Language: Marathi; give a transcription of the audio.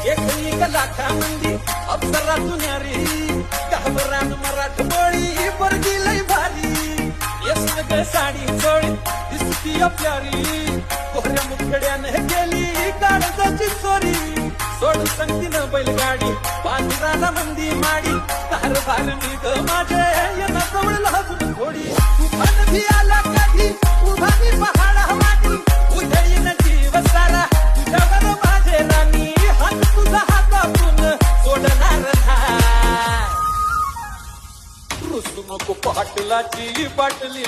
देखली लाखा मंदी अप्सरा दुन्यारी घाबरान मराठमोळी बरगी लय भारी येसन ग साडी चोळी दिसती प्यारी कोऱ्या मुखड्याने गेली काळजाची चोरी सोडून संगतीनं बैलगाडी पांढराला मंदी माडी कारभार मी ग माझे येना जवळ लाजून थोडी तुझा नदी आला कधी उभा मी पहाडा वाटी उधळीन जीव सारा तुझ्यावर माझे राणी हात तुझा हातातून सोडणार नाही रुसू नको पाटलाची बाटली